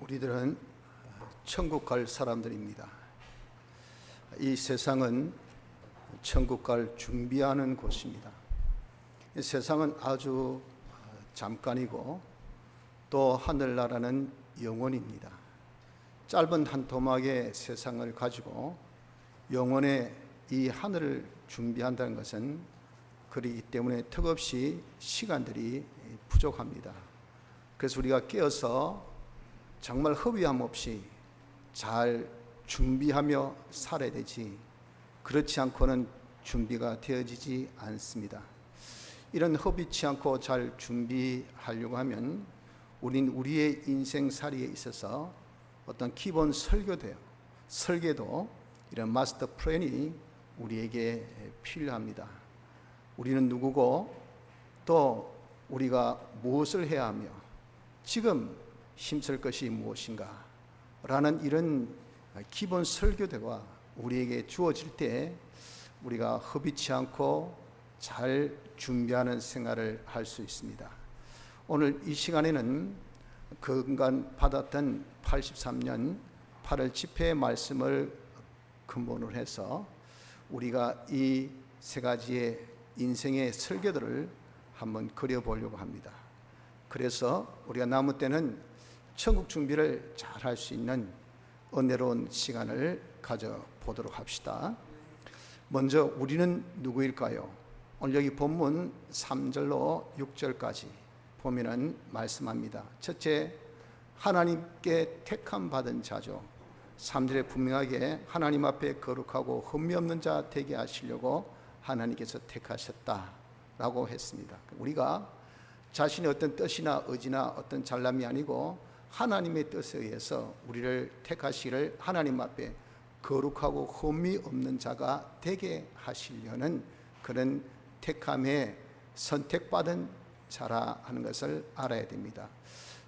우리들은 천국 갈 사람들입니다. 이 세상은 천국 갈 준비하는 곳입니다. 이 세상은 아주 잠깐이고 또 하늘나라는 영원입니다. 짧은 한 토막의 세상을 가지고 영원의 이 하늘을 준비한다는 것은 그렇기 때문에 턱없이 시간들이 부족합니다. 그래서 우리가 깨어서 정말 허비함 없이 잘 준비하며 살아야 되지, 그렇지 않고는 준비가 되어지지 않습니다. 이런 허비치 않고 잘 준비하려고 하면 우린 우리의 인생살이에 있어서 어떤 기본 설계도 이런 마스터 플랜이 우리에게 필요합니다. 우리는 누구고 또 우리가 무엇을 해야 하며 지금 힘쓸 것이 무엇인가 라는 이런 기본 설교대가 우리에게 주어질 때 우리가 허비치 않고 잘 준비하는 생활을 할 수 있습니다. 오늘 이 시간에는 그간 받았던 83년 8월 집회의 말씀을 근본으로 해서 우리가 이 세 가지의 인생의 설계도를 한번 그려보려고 합니다. 그래서 우리가 남은 때는 천국 준비를 잘 할 수 있는 은혜로운 시간을 가져보도록 합시다. 먼저 우리는 누구일까요? 오늘 여기 본문 3절로 6절까지 보면은 말씀합니다. 첫째, 하나님께 택함 받은 자죠. 3절에 분명하게 하나님 앞에 거룩하고 흠이 없는 자 되게 하시려고 하나님께서 택하셨다라고 했습니다. 우리가 자신의 어떤 뜻이나 의지나 어떤 잘남이 아니고 하나님의 뜻에 의해서 우리를 택하시기를 하나님 앞에 거룩하고 흠이 없는 자가 되게 하시려는 그런 택함에 선택받은 자라 하는 것을 알아야 됩니다.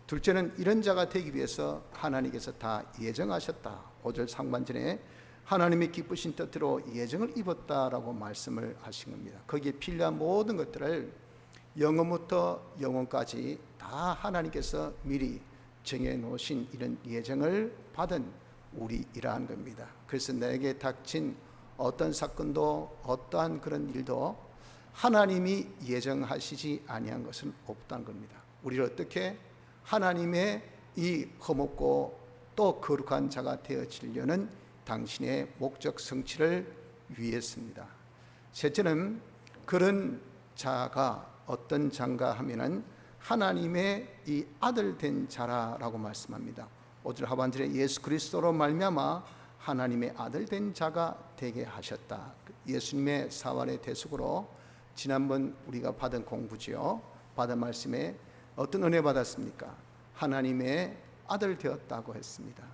둘째는 이런 자가 되기 위해서 하나님께서 다 예정하셨다. 5절 상반절에 하나님의 기쁘신 뜻대로 예정을 입었다라고 말씀을 하신 겁니다. 거기에 필요한 모든 것들을 영원부터 영원까지 다 하나님께서 미리 정해놓으신 이런 예정을 받은 우리이라는 겁니다. 그래서 내게 닥친 어떤 사건도 어떠한 그런 일도 하나님이 예정하시지 아니한 것은 없다는 겁니다. 우리를 어떻게 하나님의 이 흠없고 또 거룩한 자가 되어지려는 당신의 목적 성취를 위했습니다. 셋째는 그런 자가 어떤 자인가 하면은 하나님의 이 아들 된 자라라고 말씀합니다. 5절 하반절에 예수 그리스도로 말미암아 하나님의 아들 된 자가 되게 하셨다. 예수님의 사활의 대속으로 지난번 우리가 받은 공부지요. 받은 말씀에 어떤 은혜 받았습니까? 하나님의 아들 되었다고 했습니다.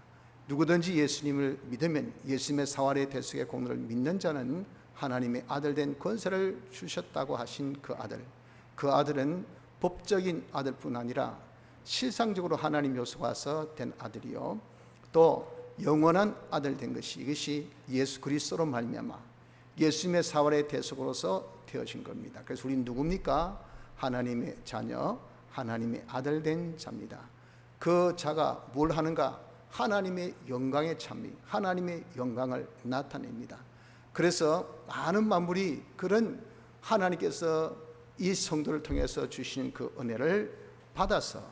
누구든지 예수님을 믿으면 예수님의 사활의 대속의 공로를 믿는 자는 하나님의 아들 된 권세를 주셨다고 하신 그 아들, 그 아들은 법적인 아들뿐 아니라 실상적으로 하나님 요소가 와서 된 아들이요, 또 영원한 아들 된 것이 이것이 예수 그리스도로 말미암아 예수님의 사활의 대속으로서 되어진 겁니다. 그래서 우리는 누굽니까? 하나님의 자녀, 하나님의 아들 된 자입니다. 그 자가 뭘 하는가? 하나님의 영광의 찬미, 하나님의 영광을 나타냅니다. 그래서 많은 만물이 그런 하나님께서 이 성도를 통해서 주시는 그 은혜를 받아서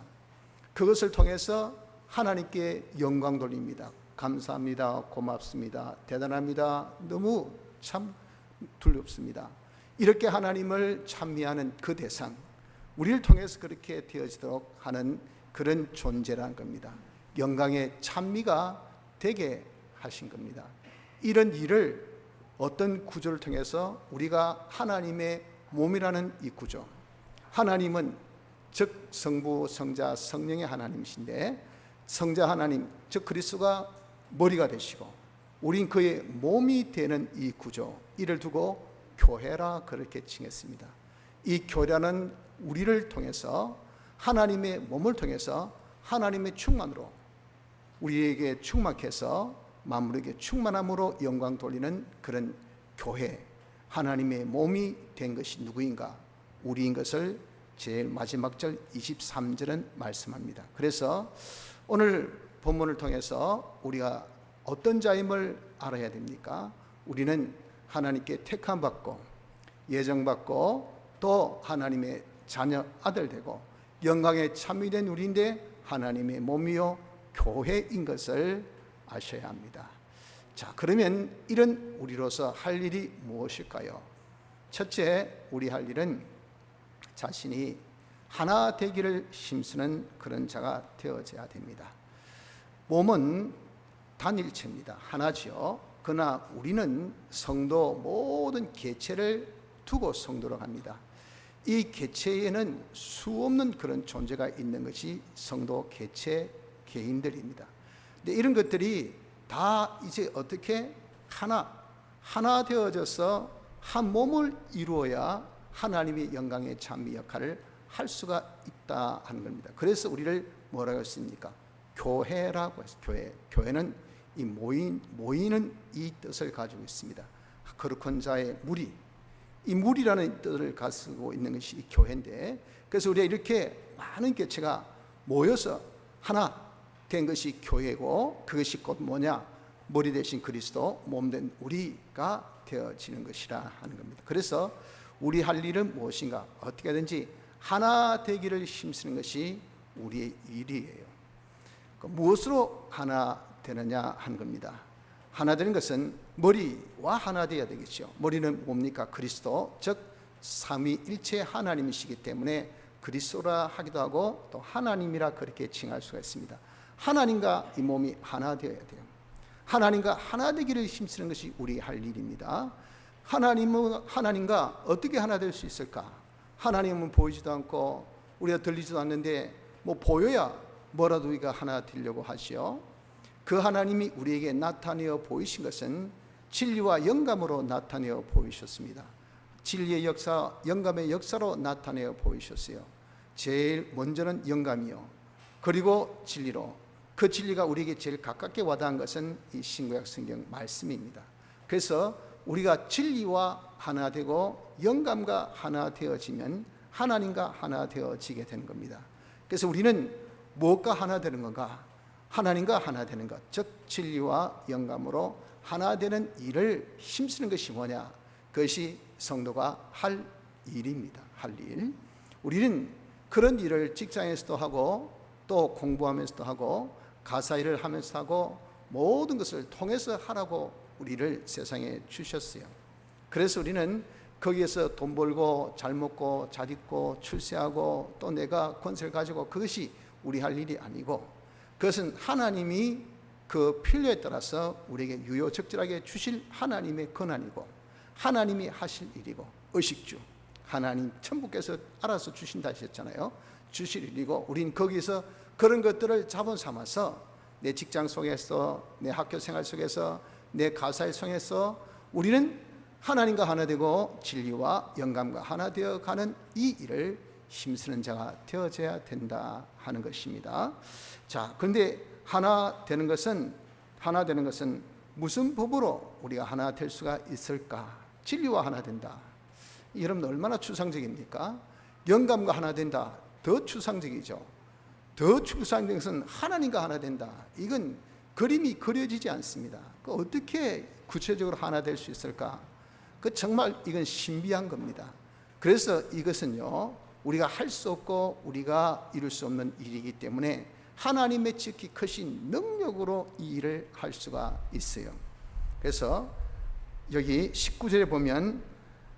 그것을 통해서 하나님께 영광 돌립니다. 감사합니다. 고맙습니다. 대단합니다. 너무 참 두렵습니다. 이렇게 하나님을 찬미하는 그 대상, 우리를 통해서 그렇게 되어지도록 하는 그런 존재라는 겁니다. 영광의 찬미가 되게 하신 겁니다. 이런 일을 어떤 구조를 통해서 우리가 하나님의 몸이라는 이 구조, 하나님은 즉 성부, 성자, 성령의 하나님이신데 성자 하나님, 즉 그리스도가 머리가 되시고 우린 그의 몸이 되는 이 구조, 이를 두고 교회라 그렇게 칭했습니다. 이 교회라는 우리를 통해서 하나님의 몸을 통해서 하나님의 충만으로 우리에게 충만해서 만물에게 충만함으로 영광 돌리는 그런 교회, 하나님의 몸이 된 것이 누구인가? 우리인 것을 제일 마지막 절 23절은 말씀합니다. 그래서 오늘 본문을 통해서 우리가 어떤 자임을 알아야 됩니까? 우리는 하나님께 택함받고 예정받고 또 하나님의 자녀 아들 되고 영광에 참여된 우리인데 하나님의 몸이요 교회인 것을 아셔야 합니다. 자, 그러면 이런 우리로서 할 일이 무엇일까요? 첫째, 우리 할 일은 자신이 하나 되기를 힘쓰는 그런 자가 되어져야 됩니다. 몸은 단일체입니다. 하나지요. 그러나 우리는 성도 모든 개체를 두고 성도로 합니다. 이 개체에는 수없는 그런 존재가 있는 것이 성도 개체 개인들입니다. 근데 이런 것들이 다 이제 어떻게 하나 되어져서 한 몸을 이루어야 하나님의 영광의 찬미 역할을 할 수가 있다 하는 겁니다. 그래서 우리를 뭐라고 했습니까? 교회라고 했어요. 교회는 이 모이는 이 뜻을 가지고 있습니다. 거룩한 자의 무리, 이 무리라는 뜻을 가지고 있는 것이 이 교회인데, 그래서 우리가 이렇게 많은 개체가 모여서 하나 된 것이 교회고, 그것이 곧 뭐냐? 머리 대신 그리스도, 몸 된 우리가 되어지는 것이라 하는 겁니다. 그래서 우리 할 일은 무엇인가? 어떻게든지 하나 되기를 힘쓰는 것이 우리의 일이에요. 무엇으로 하나 되느냐 하는 겁니다. 하나 되는 것은 머리와 하나 되어야 되겠죠. 머리는 뭡니까? 그리스도, 즉 삼위일체 하나님이시기 때문에 그리스도라 하기도 하고 또 하나님이라 그렇게 칭할 수가 있습니다. 하나님과 이 몸이 하나 되어야 돼요. 하나님과 하나 되기를 힘쓰는 것이 우리 할 일입니다. 하나님과 어떻게 하나 될 수 있을까? 하나님은 보이지도 않고 우리가 들리지도 않는데 뭐 보여야 뭐라도 우리가 하나 되려고 하시오. 그 하나님이 우리에게 나타내어 보이신 것은 진리와 영감으로 나타내어 보이셨습니다. 진리의 역사, 영감의 역사로 나타내어 보이셨어요. 제일 먼저는 영감이요, 그리고 진리로, 그 진리가 우리에게 제일 가깝게 와닿은 것은 이 신구약 성경 말씀입니다. 그래서 우리가 진리와 하나 되고 영감과 하나 되어지면 하나님과 하나 되어지게 되는 겁니다. 그래서 우리는 무엇과 하나 되는 건가? 하나님과 하나 되는 것, 즉 진리와 영감으로 하나 되는 일을 힘쓰는 것이 뭐냐? 그것이 성도가 할 일입니다. 할 일. 우리는 그런 일을 직장에서도 하고 또 공부하면서도 하고 가사 일을 하면서 하고 모든 것을 통해서 하라고 우리를 세상에 주셨어요. 그래서 우리는 거기에서 돈 벌고 잘 먹고 잘 입고 출세하고 또 내가 권세를 가지고 그것이 우리 할 일이 아니고, 그것은 하나님이 그 필요에 따라서 우리에게 유효적절하게 주실 하나님의 권한이고 하나님이 하실 일이고, 의식주 하나님 천부께서 알아서 주신다 하셨잖아요. 주실 일이고, 우린 거기서 그런 것들을 자본 삼아서 내 직장 속에서, 내 학교 생활 속에서, 내 가사일 속에서 우리는 하나님과 하나 되고 진리와 영감과 하나 되어 가는 이 일을 힘쓰는 자가 되어져야 된다 하는 것입니다. 자, 그런데 하나 되는 것은 무슨 법으로 우리가 하나 될 수가 있을까? 진리와 하나 된다. 여러분 얼마나 추상적입니까? 영감과 하나 된다. 더 추상적이죠. 더 추상적인 것은 하나님과 하나 된다. 이건 그림이 그려지지 않습니다. 어떻게 구체적으로 하나 될 수 있을까? 정말 이건 신비한 겁니다. 그래서 이것은요, 우리가 할 수 없고 우리가 이룰 수 없는 일이기 때문에 하나님의 지극히 크신 능력으로 이 일을 할 수가 있어요. 그래서 여기 19절에 보면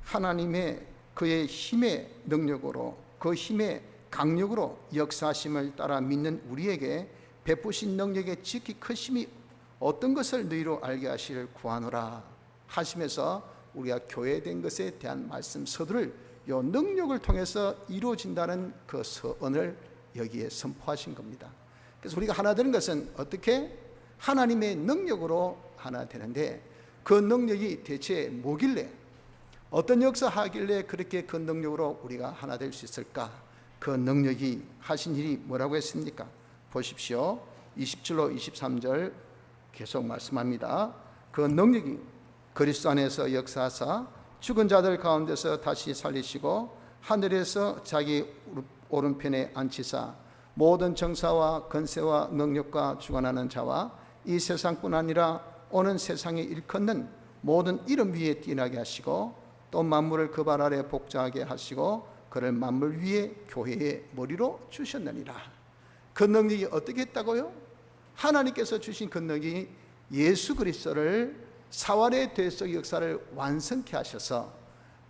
하나님의 그의 힘의 능력으로, 그 힘의 강력으로 역사하심을 따라 믿는 우리에게 베푸신 능력의 지극히 크심이 어떤 것을 너희로 알게 하시를 구하노라 하시면서 우리가 교회된 것에 대한 말씀 서두를 이 능력을 통해서 이루어진다는 그 서언을 여기에 선포하신 겁니다. 그래서 우리가 하나 되는 것은 어떻게? 하나님의 능력으로 하나 되는데, 그 능력이 대체 뭐길래, 어떤 역사하길래 그렇게 그 능력으로 우리가 하나 될 수 있을까? 그 능력이 하신 일이 뭐라고 했습니까? 보십시오. 20절로 23절 계속 말씀합니다. 그 능력이 그리스도 안에서 역사하사 죽은 자들 가운데서 다시 살리시고 하늘에서 자기 오른편에 앉히사 모든 정사와 권세와 능력과 주관하는 자와 이 세상뿐 아니라 오는 세상에 일컫는 모든 이름 위에 뛰어나게 하시고 또 만물을 그 발 아래 복잡하게 하시고 그를 만물 위에 교회의 머리로 주셨느니라. 그 능력이 어떻게 했다고요? 하나님께서 주신 그 능력이 예수 그리스도를 사활의 대속 역사를 완성케 하셔서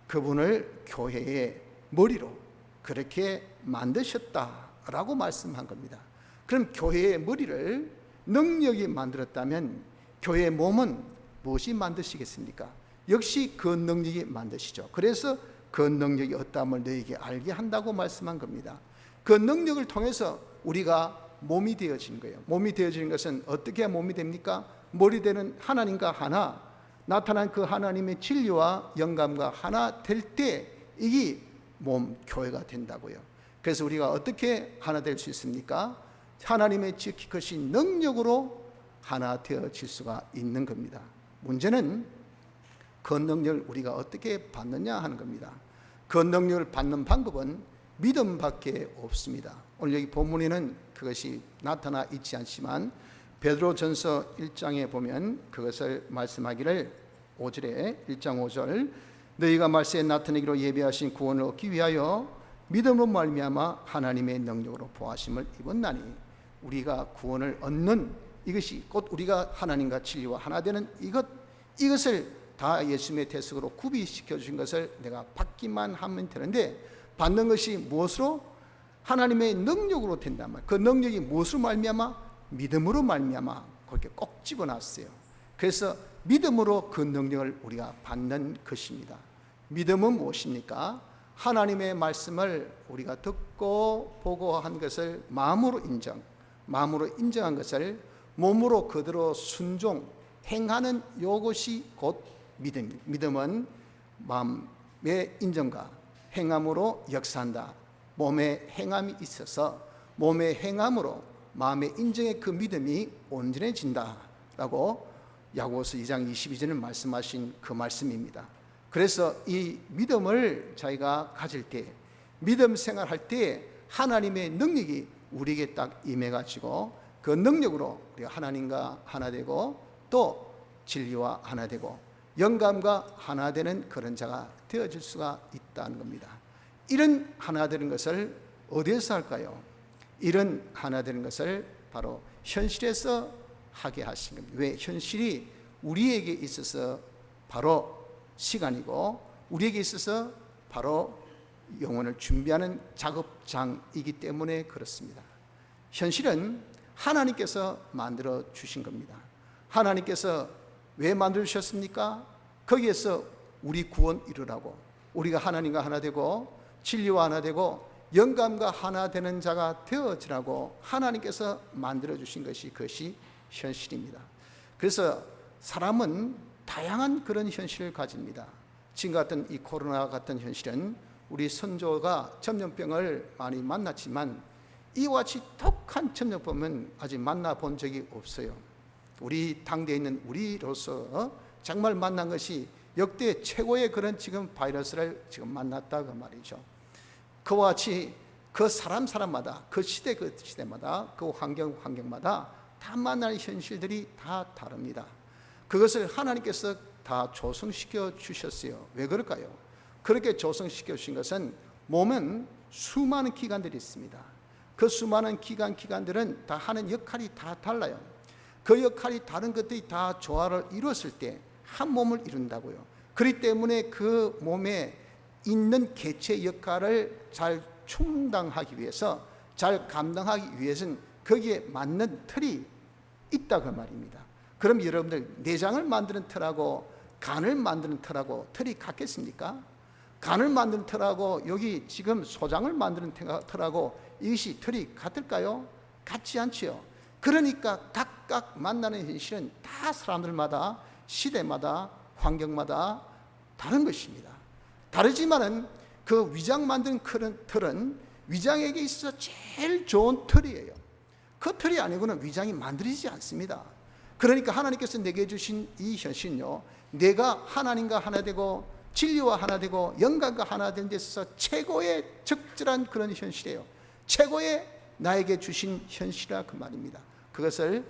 그분을 교회의 머리로 그렇게 만드셨다라고 말씀한 겁니다. 그럼 교회의 머리를 능력이 만들었다면 교회의 몸은 무엇이 만드시겠습니까? 역시 그 능력이 만드시죠. 그래서 그 능력이 어떠함을 너희에게 알게 한다고 말씀한 겁니다. 그 능력을 통해서 우리가 몸이 되어진 거예요. 몸이 되어지는 것은 어떻게 해야 몸이 됩니까? 머리 되는 하나님과 하나, 나타난 그 하나님의 진리와 영감과 하나 될 때 이게 몸, 교회가 된다고요. 그래서 우리가 어떻게 하나 될 수 있습니까? 하나님의 지극히 크신 능력으로 하나 되어질 수가 있는 겁니다. 문제는 그 능력을 우리가 어떻게 받느냐 하는 겁니다. 그 능력을 받는 방법은 믿음밖에 없습니다. 오늘 여기 본문에는 그것이 나타나 있지 않지만 베드로전서 1장에 보면 그것을 말씀하기를 5절에 1장 5절 너희가 말세에 나타내기로 예비하신 구원을 얻기 위하여 믿음으로 말미암아 하나님의 능력으로 보하심을 입었나니 우리가 구원을 얻는 이것이 곧 우리가 하나님과 진리와 하나 되는 이것을 다 예수님의 대속으로 구비시켜 주신 것을 내가 받기만 하면 되는데 받는 것이 무엇으로? 하나님의 능력으로 된단 말이에요. 그 능력이 무엇으로 말미암아? 믿음으로 말미암아. 그렇게 꼭 집어놨어요. 그래서 믿음으로 그 능력을 우리가 받는 것입니다. 믿음은 무엇입니까? 하나님의 말씀을 우리가 듣고 보고 한 것을 마음으로 인정한 것을 몸으로 그대로 순종 행하는 이것이 곧 믿음입니다. 믿음은 마음의 인정과 행함으로 역사한다. 몸에 행함이 있어서 몸의 행함으로 마음의 인정의 그 믿음이 온전해진다라고 야고보서 2장 22절에 말씀하신 그 말씀입니다. 그래서 이 믿음을 저희가 가질 때, 믿음 생활할 때 하나님의 능력이 우리에게 딱 임해가지고 그 능력으로 우리가 하나님과 하나 되고 또 진리와 하나 되고 영감과 하나 되는 그런 자가 되어질 수가 있다는 겁니다. 이런 하나 되는 것을 어디에서 할까요? 이런 하나 되는 것을 바로 현실에서 하게 하신 겁니다. 왜? 현실이 우리에게 있어서 바로 시간이고 우리에게 있어서 바로 영혼을 준비하는 작업장이기 때문에 그렇습니다. 현실은 하나님께서 만들어 주신 겁니다. 하나님께서 왜 만들어 주셨습니까? 거기에서 우리 구원 이루라고, 우리가 하나님과 하나 되고 진리와 하나 되고 영감과 하나 되는 자가 되어지라고 하나님께서 만들어 주신 것이 그것이 현실입니다. 그래서 사람은 다양한 그런 현실을 가집니다. 지금 같은 이 코로나 같은 현실은 우리 선조가 전염병을 많이 만났지만 이와 같이 독한 전염병은 아직 만나본 적이 없어요. 우리 당대에 있는 우리로서 정말 만난 것이 역대 최고의 그런 지금 바이러스를 지금 만났다 그 말이죠. 그와 같이 그 사람마다 그 시대마다 그 환경마다 다 만날 현실들이 다 다릅니다. 그것을 하나님께서 다 조성시켜 주셨어요. 왜 그럴까요? 그렇게 조성시켜 주신 것은 몸은 수많은 기관들이 있습니다. 그 수많은 기관들은 다 하는 역할이 다 달라요. 그 역할이 다른 것들이 다 조화를 이루었을 때 한 몸을 이룬다고요. 그렇기 때문에 그 몸에 있는 개체 역할을 잘 충당하기 위해서, 잘 감당하기 위해서는 거기에 맞는 틀이 있다 그 말입니다. 그럼 여러분들 내장을 만드는 틀하고 간을 만드는 틀하고 틀이 같겠습니까? 간을 만드는 틀하고 여기 지금 소장을 만드는 틀하고 이것이 틀이 같을까요? 같지 않지요. 그러니까 각각 만나는 현실은 다 사람들마다 시대마다 환경마다 다른 것입니다. 다르지만은 그 위장 만드는 틀은 위장에게 있어서 제일 좋은 틀이에요. 그 틀이 아니고는 위장이 만들어지지 않습니다. 그러니까 하나님께서 내게 주신 이 현실은요, 내가 하나님과 하나 되고 진리와 하나 되고 영감과 하나 되는 데 있어서 최고의 적절한 그런 현실이에요. 최고의 나에게 주신 현실이라 그 말입니다. 그것을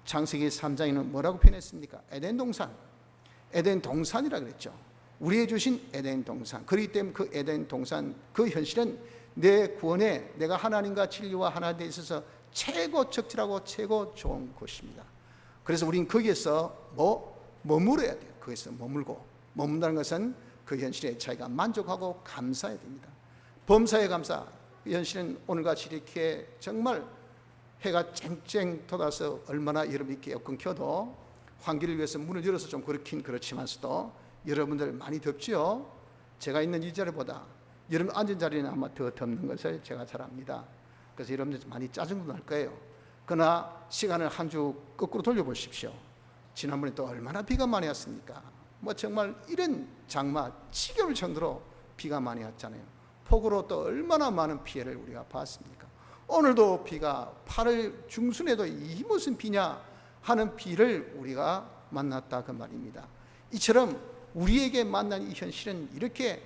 창세기 3장에는 뭐라고 표현했습니까? 에덴 동산, 에덴 동산이라 그랬죠. 우리에게 주신 에덴 동산. 그렇기 때문에 그 에덴 동산, 그 현실은 내 구원에 내가 하나님과 진리와 하나 돼 있어서 최고 적절하고 최고 좋은 곳입니다. 그래서 우리는 거기에서 머물어야 돼요. 거기서 머문다는 것은 그 현실에 자기가 만족하고 감사해야 됩니다. 범사에 감사. 그 현실은 오늘같이 이렇게 정말 해가 쨍쨍 돋아서 얼마나 여러분이 에어컨 켜도 환기를 위해서 문을 열어서 좀 그렇긴 그렇지만서도 여러분들 많이 덥지요. 제가 있는 이 자리보다 여러분 앉은 자리는 아마 더 덥는 것을 제가 잘 압니다. 그래서 여러분들 많이 짜증도 날 거예요. 그러나 시간을 한 주 거꾸로 돌려보십시오. 지난번에 또 얼마나 비가 많이 왔습니까? 정말 이런 장마 지겨울 정도로 비가 많이 왔잖아요. 폭우로 또 얼마나 많은 피해를 우리가 봤습니까? 오늘도 비가 8월 중순에도 이 무슨 비냐 하는 비를 우리가 만났다 그 말입니다. 이처럼 우리에게 만난 이 현실은 이렇게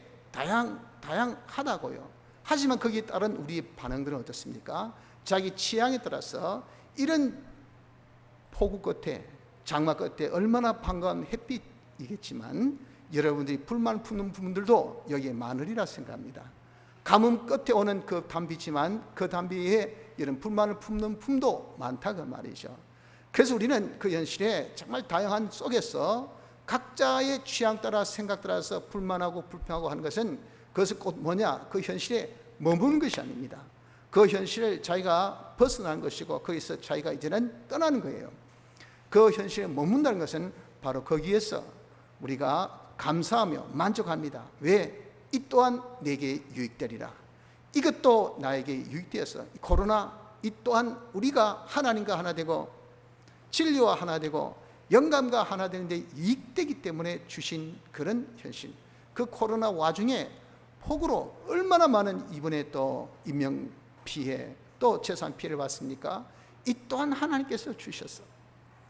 다양하다고요. 하지만 거기에 따른 우리의 반응들은 어떻습니까? 자기 취향에 따라서 이런 폭우 끝에 장마 끝에 얼마나 반가운 햇빛이겠지만 여러분들이 불만 품는 부분들도 여기에 많으리라 생각합니다. 가뭄 끝에 오는 그 단비지만 그 단비에 이런 불만을 품는 품도 많다 그 말이죠. 그래서 우리는 그 현실에 정말 다양한 속에서 각자의 취향 따라 생각 따라서 불만하고 불평하고 하는 것은 그것은 곧 뭐냐? 그 현실에 머무는 것이 아닙니다. 그 현실을 자기가 벗어나는 것이고 거기서 자기가 이제는 떠나는 거예요. 그 현실에 머문다는 것은 바로 거기에서 우리가 감사하며 만족합니다. 왜? 이 또한 내게 유익되리라. 이것도 나에게 유익되어서 코로나 이 또한 우리가 하나님과 하나 되고 진리와 하나 되고 영감과 하나 되는데 유익되기 때문에 주신 그런 현실. 그 코로나 와중에 폭우로 얼마나 많은 이번에 또 인명 피해 또 재산 피해를 봤습니까? 이 또한 하나님께서 주셨어.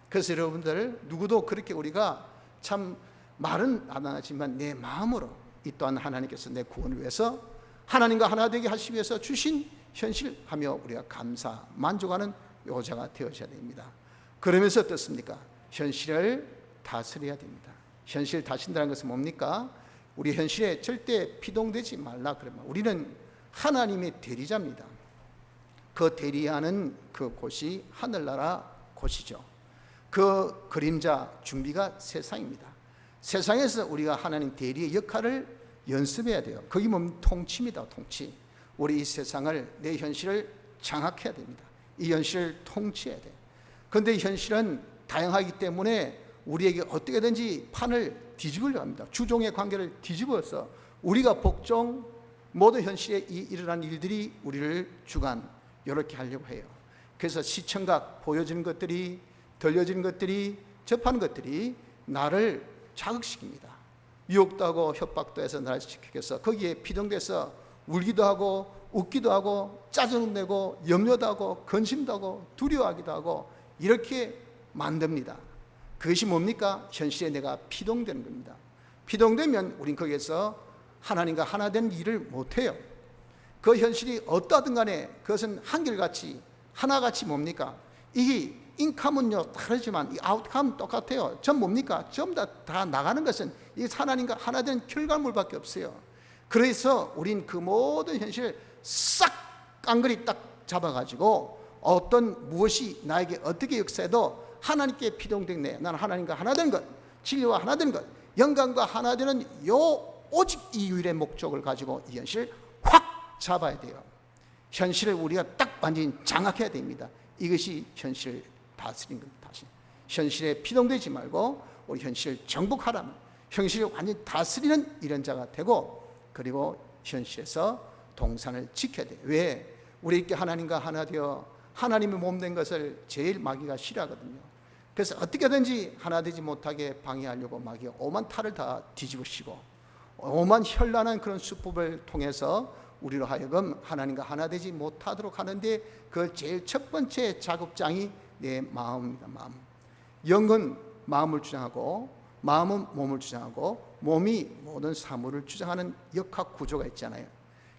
그래서 여러분들 누구도 그렇게 우리가 참 말은 안 하지만 내 마음으로 이 또한 하나님께서 내 구원을 위해서 하나님과 하나 되게 하시기 위해서 주신 현실하며 우리가 감사 만족하는 요자가 되어져야 됩니다. 그러면서 어떻습니까? 현실을 다스려야 됩니다. 현실을 다스린다는 것은 뭡니까? 우리 현실에 절대 피동되지 말라 그러면 우리는 하나님의 대리자입니다. 그 대리하는 그 곳이 하늘나라 곳이죠. 그 그림자 준비가 세상입니다. 세상에서 우리가 하나님 대리의 역할을 연습해야 돼요. 그게 뭡니까? 통치입니다. 통치. 우리 이 세상을 내 현실을 장악해야 됩니다. 이 현실을 통치해야 돼요. 그런데 현실은 다양하기 때문에 우리에게 어떻게든지 판을 뒤집으려 합니다. 주종의 관계를 뒤집어서 우리가 복종 모든 현실에 일어난 일들이 우리를 주관 이렇게 하려고 해요. 그래서 시청각 보여지는 것들이 들려지는 것들이 접하는 것들이 나를 자극시킵니다. 유혹도 하고 협박도 해서 나를 시키겠어. 거기에 피동돼서 울기도 하고 웃기도 하고 짜증 내고 염려도 하고 근심도 하고 두려워하기도 하고 이렇게 만듭니다. 그것이 뭡니까? 현실에 내가 피동되는 겁니다. 피동되면 우린 거기에서 하나님과 하나 된 일을 못해요. 그 현실이 어떠하든 간에 그것은 한결같이 하나같이 뭡니까? 이게 인컴은요 다르지만 이 아웃컴은 똑같아요. 전 뭡니까? 전부 다 나가는 것은 이 하나님과 하나 된 결과물밖에 없어요. 그래서 우린 그 모든 현실을 싹 깡그리 딱 잡아가지고 어떤 무엇이 나에게 어떻게 역사해도 하나님께 피동된 내 나는 하나님과 하나 되는 것, 진리와 하나 되는 것, 영광과 하나 되는 요 오직 이 유일의 목적을 가지고 이 현실을 확 잡아야 돼요. 현실을 우리가 딱 완전히 장악해야 됩니다. 이것이 현실을 다스리는 겁니다. 다시 현실에 피동되지 말고 우리 현실을 정복하라면 현실을 완전히 다스리는 이런 자가 되고 그리고 현실에서 동산을 지켜야 돼요. 왜? 우리 이렇게 하나님과 하나 되어 하나님의 몸 된 것을 제일 마귀가 싫어하거든요. 그래서 어떻게든지 하나 되지 못하게 방해하려고 마귀가 오만 탈을 다 뒤집으시고 오만 현란한 그런 수법을 통해서 우리로 하여금 하나님과 하나 되지 못하도록 하는데 그 제일 첫 번째 작업장이 내 마음입니다. 마음. 영은 마음을 주장하고 마음은 몸을 주장하고 몸이 모든 사물을 주장하는 역학 구조가 있잖아요.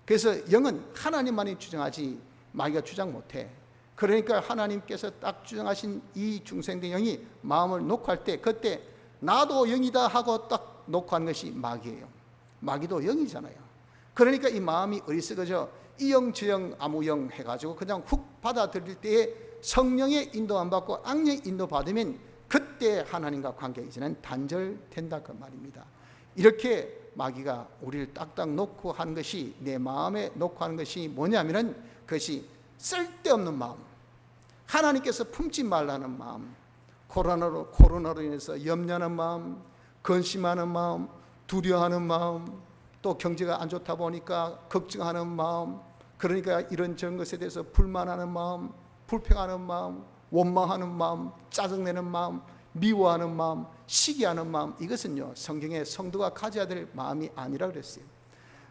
그래서 영은 하나님만이 주장하지 마귀가 주장 못해. 그러니까 하나님께서 딱 주장하신 이 중생된 영이 마음을 녹화할 때, 그때 나도 영이다 하고 딱 녹화한 것이 마귀예요. 마귀도 영이잖아요. 그러니까 이 마음이 어리석어져 이 영 저 영 아무 영 해가지고 그냥 훅 받아들일 때에 성령의 인도 안 받고 악령의 인도 받으면 그때 하나님과 관계 이제는 단절된다 그 말입니다. 이렇게 마귀가 우리를 딱딱 놓고 하는 것이, 내 마음에 놓고 하는 것이 뭐냐면은 그것이 쓸데없는 마음, 하나님께서 품지 말라는 마음, 코로나로 인해서 염려하는 마음, 근심하는 마음, 두려워하는 마음, 또 경제가 안 좋다 보니까 걱정하는 마음, 그러니까 이런 저런 것에 대해서 불만하는 마음, 불평하는 마음, 원망하는 마음, 짜증내는 마음, 미워하는 마음, 시기하는 마음, 이것은요 성경에 성도가 가져야 될 마음이 아니라 그랬어요.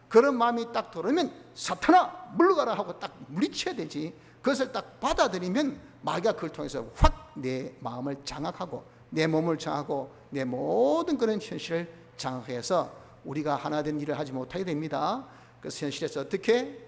그런 마음이 딱 들어오면 사탄아 물러가라 하고 딱 물리쳐야 되지. 그것을 딱 받아들이면 마귀가 그걸 통해서 확 내 마음을 장악하고 내 몸을 장악하고 내 모든 그런 현실을 장악해서 우리가 하나 된 일을 하지 못하게 됩니다. 그래서 현실에서 어떻게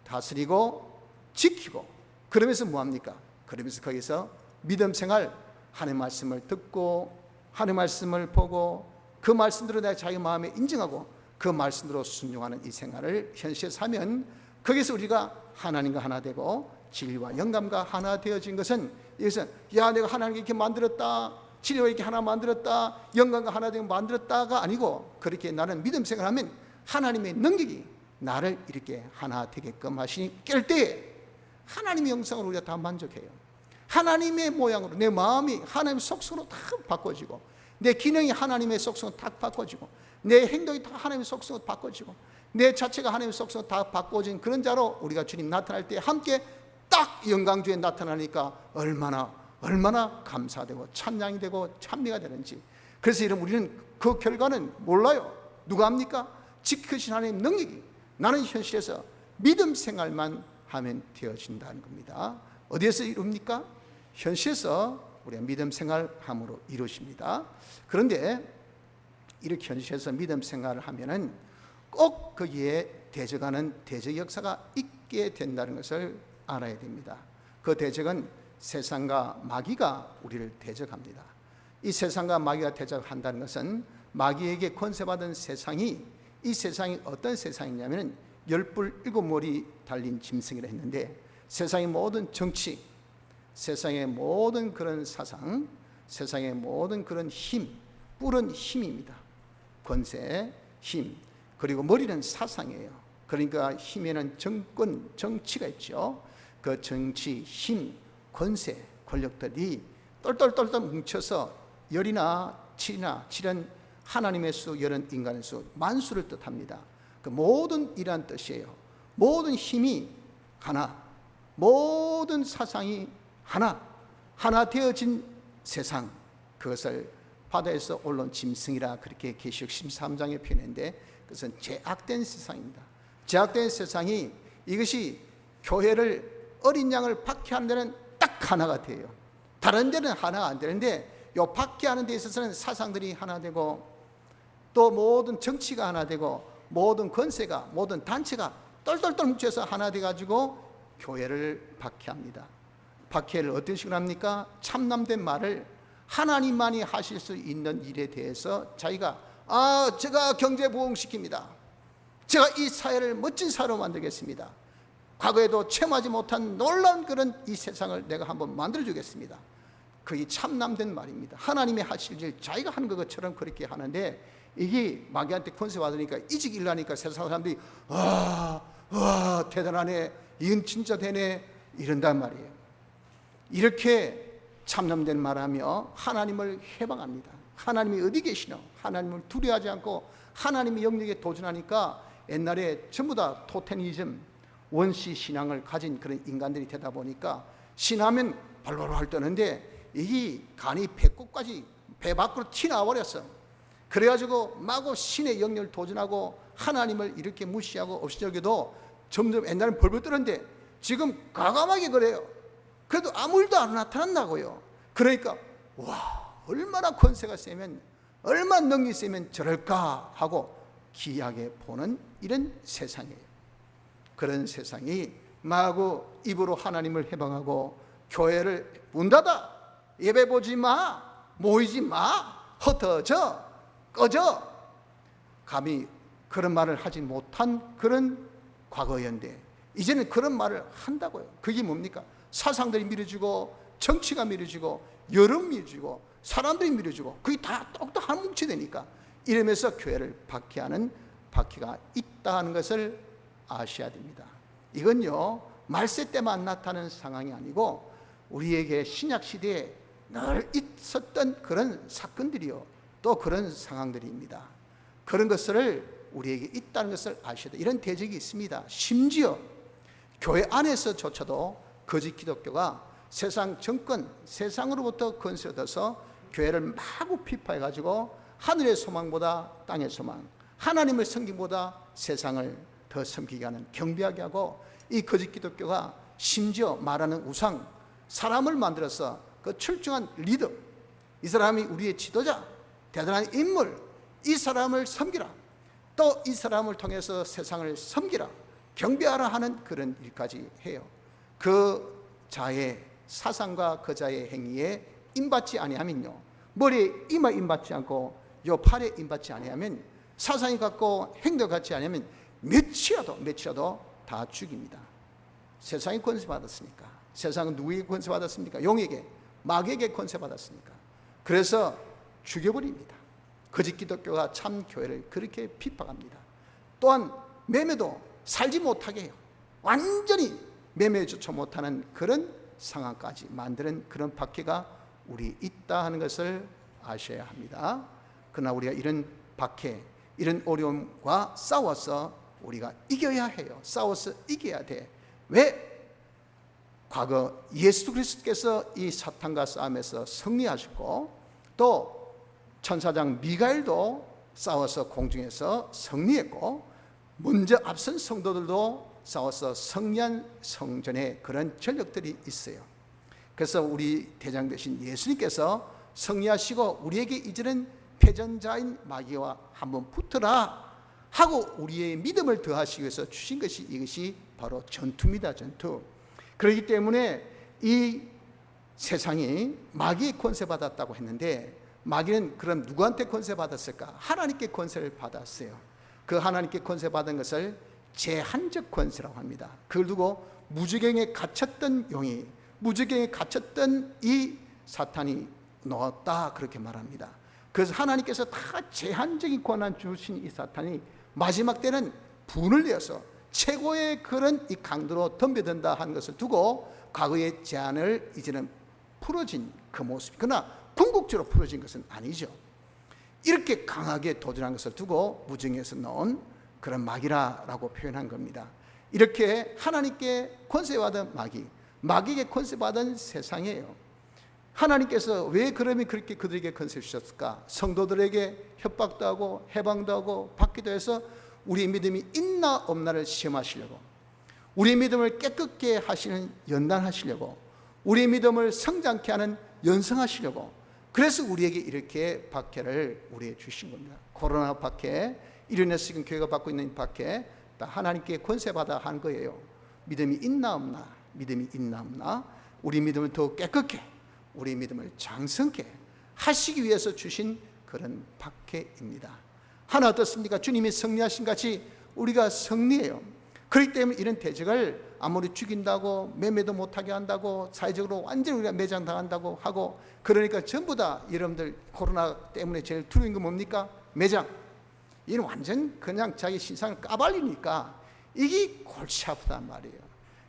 다스리고 지키고, 그러면서 뭐합니까? 그러면서 거기서 믿음 생활, 하나님의 말씀을 듣고 하나님의 말씀을 보고 그 말씀대로 내가 자기 마음에 인정하고 그 말씀대로 순종하는 이 생활을 현실에서 하면, 거기서 우리가 하나님과 하나 되고 진리와 영감과 하나 되어진 것은, 여기서 야 내가 하나님께 이렇게 만들었다, 진리와 이렇게 하나 만들었다, 영감과 하나 되고 만들었다가 아니고, 그렇게 나는 믿음 생활하면 하나님의 능력이 나를 이렇게 하나 되게끔 하시니 깰 때에 하나님의 형상으로 우리가 다 만족해요. 하나님의 모양으로 내 마음이 하나님의 속성으로 다 바꿔지고, 내 기능이 하나님의 속성으로 다 바꿔지고, 내 행동이 다 하나님의 속성으로 바꿔지고, 내 자체가 하나님의 속성으로 다 바꿔진 그런 자로 우리가 주님 나타날 때 함께 딱 영광주에 나타나니까 얼마나 감사되고 찬양이 되고 찬미가 되는지. 그래서 이런 우리는 그 결과는 몰라요. 누가 합니까? 지키신 하나님의 능력이 나는 현실에서 믿음 생활만 하면 되어진다는 겁니다. 어디에서 이룹니까? 현실에서 우리가 믿음 생활함으로 이루어집니다. 그런데 이렇게 현실에서 믿음 생활을 하면은 꼭 거기에 대적하는 대적 역사가 있게 된다는 것을 알아야 됩니다. 그 대적은 세상과 마귀가 우리를 대적합니다. 이 세상과 마귀가 대적한다는 것은 마귀에게 권세받은 세상이, 이 세상이 어떤 세상이냐면 열불 일곱 몰이 달린 짐승이라 했는데, 세상의 모든 정치, 세상의 모든 그런 사상, 세상의 모든 그런 힘, 뿔은 힘입니다. 권세, 힘, 그리고 머리는 사상이에요. 그러니까 힘에는 정권, 정치가 있죠. 그 정치, 힘, 권세, 권력들이 똘똘똘똘 뭉쳐서 열이나 칠은 하나님의 수, 열은 인간의 수, 만수를 뜻합니다. 그 모든 이란 뜻이에요. 모든 힘이 하나, 모든 사상이 하나 되어진 세상, 그것을 바다에서 올라온 짐승이라 그렇게 계시록 13장에 표현했는데, 그것은 죄악된 세상입니다. 죄악된 세상이, 이것이 교회를, 어린 양을 박해하는 데는 딱 하나가 돼요. 다른 데는 하나가 안 되는데, 요 박해하는 데 있어서는 사상들이 하나 되고, 또 모든 정치가 하나 되고, 모든 권세가, 모든 단체가 똘똘똘 뭉쳐서 하나 돼가지고 교회를 박해합니다. 박해를 어떤 식으로 합니까? 참남된 말을 하나님만이 하실 수 있는 일에 대해서 자기가 제가 경제 부흥시킵니다. 제가 이 사회를 멋진 사회로 만들겠습니다. 과거에도 체험하지 못한 놀라운 그런 이 세상을 내가 한번 만들어주겠습니다. 그게 참남된 말입니다. 하나님이 하실 일 자기가 하는 것처럼 그렇게 하는데, 이게 마귀한테 권세 받으니까 이직 일하니까 세상 사람들이 와 대단하네, 이건 진짜 되네, 이런단 말이에요. 이렇게 참남된 말하며 하나님을 해방합니다. 하나님이 어디 계시노? 하나님을 두려워하지 않고 하나님의 영역에 도전하니까, 옛날에 전부 다 토테니즘, 원시 신앙을 가진 그런 인간들이 되다 보니까 신하면 발발발 떠는데, 이 간이 배꼽까지 배 밖으로 튀어나와버렸어. 그래가지고 마구 신의 영역을 도전하고 하나님을 이렇게 무시하고 없이저기도 점점, 옛날엔 벌벌 떨었는데 지금 과감하게 그래요. 그래도 아무 일도 안 나타난다고요. 그러니까 와, 얼마나 권세가 세면, 얼마나 능력이 세면 저럴까 하고 기이하게 보는 이런 세상이에요. 그런 세상이 마구 입으로 하나님을 해방하고 교회를 문 닫아, 예배 보지 마, 모이지 마, 흩어져, 꺼져, 감히 그런 말을 하지 못한 그런 과거였는데 이제는 그런 말을 한다고요. 그게 뭡니까? 사상들이 미뤄지고 정치가 미뤄지고 여론 미뤄지고 사람들이 미뤄지고 그게 다 똑똑 한 뭉치 되니까 이러면서 교회를 박해하는 박해가 있다는 것을 아셔야 됩니다. 이건요 말세 때만 나타나는 상황이 아니고 우리에게 신약 시대에 늘 있었던 그런 사건들이요 또 그런 상황들입니다. 그런 것을 우리에게 있다는 것을 아셔야 돼요. 이런 대적이 있습니다. 심지어 교회 안에서조차도 거짓 기독교가 세상 정권, 세상으로부터 권세를 얻어서 교회를 마구 피파해가지고 하늘의 소망보다 땅의 소망, 하나님을 섬김보다 세상을 더 섬기게 하는, 경배하게 하고, 이 거짓 기독교가 심지어 말하는 우상, 사람을 만들어서 그 출중한 리더, 이 사람이 우리의 지도자, 대단한 인물, 이 사람을 섬기라, 또 이 사람을 통해서 세상을 섬기라, 경배하라 하는 그런 일까지 해요. 그 자의 사상과 그 자의 행위에 임받지 아니하면요, 머리에 이마 임받지 않고 요 팔에 임받지 아니하면, 사상이 같고 행동 같지 않으면 며칠이라도 다 죽입니다. 세상이 권세 받았으니까. 세상은 누구에게 권세 받았습니까? 용에게, 마귀에게 권세 받았으니까. 그래서 죽여버립니다. 거짓 기독교가 참 교회를 그렇게 핍박합니다. 또한 매매도 살지 못하게 해요. 완전히 매매조차 못하는 그런 상황까지 만드는 그런 박해가 우리 있다 하는 것을 아셔야 합니다. 그러나 우리가 이런 박해, 이런 어려움과 싸워서 우리가 이겨야 해요. 싸워서 이겨야 돼. 왜? 과거 예수 그리스도께서 이 사탄과 싸움에서 승리하셨고, 또 천사장 미가엘도 싸워서 공중에서 승리했고, 먼저 앞선 성도들도 싸워서 승리한 성전에 그런 전력들이 있어요. 그래서 우리 대장 되신 예수님께서 승리하시고 우리에게 이제는 패전자인 마귀와 한번 붙어라 하고 우리의 믿음을 더하시기 위해서 주신 것이, 이것이 바로 전투입니다. 전투. 그렇기 때문에 이 세상이 마귀의 권세 받았다고 했는데, 마귀는 그럼 누구한테 권세 받았을까? 하나님께 권세를 받았어요. 그 하나님께 권세 받은 것을 제한적 권세라고 합니다. 그걸 두고 무지경에 갇혔던 용이, 무지경에 갇혔던 이 사탄이 놓았다, 그렇게 말합니다. 그래서 하나님께서 다 제한적인 권한 주신 이 사탄이 마지막 때는 분을 내어서 최고의 그런 이 강도로 덤벼든다 하는 것을 두고 과거의 제한을 이제는 풀어진 그 모습. 그러나 궁극적으로 풀어진 것은 아니죠. 이렇게 강하게 도전한 것을 두고 무정에서 넣은 그런 마귀라고 표현한 겁니다. 이렇게 하나님께 권세받은 마귀, 마귀에게 권세받은 세상이에요. 하나님께서 왜 그러면 그렇게 그들에게 권세 주셨을까? 성도들에게 협박도 하고 해방도 하고 받기도 해서 우리의 믿음이 있나 없나를 시험하시려고, 우리의 믿음을 깨끗게 하시는 연단하시려고, 우리의 믿음을 성장케 하는 연성하시려고, 그래서 우리에게 이렇게 박해를 우리에게 주신 겁니다. 코로나 박해, 이로 인해서 지금 교회가 받고 있는 박해 다 하나님께 권세받아 한 거예요. 믿음이 있나 없나, 믿음이 있나 없나, 우리 믿음을 더 깨끗게, 우리 믿음을 장성케 하시기 위해서 주신 그런 박해입니다. 하나 어떻습니까? 주님이 승리하신 같이 우리가 승리해요. 그렇기 때문에 이런 대적을 아무리 죽인다고, 매매도 못하게 한다고, 사회적으로 완전히 우리가 매장당한다고 하고, 그러니까 전부 다 여러분들 코로나 때문에 제일 두려운 건 뭡니까? 매장. 이는 완전 그냥 자기 신상을 까발리니까 이게 골치 아프단 말이에요.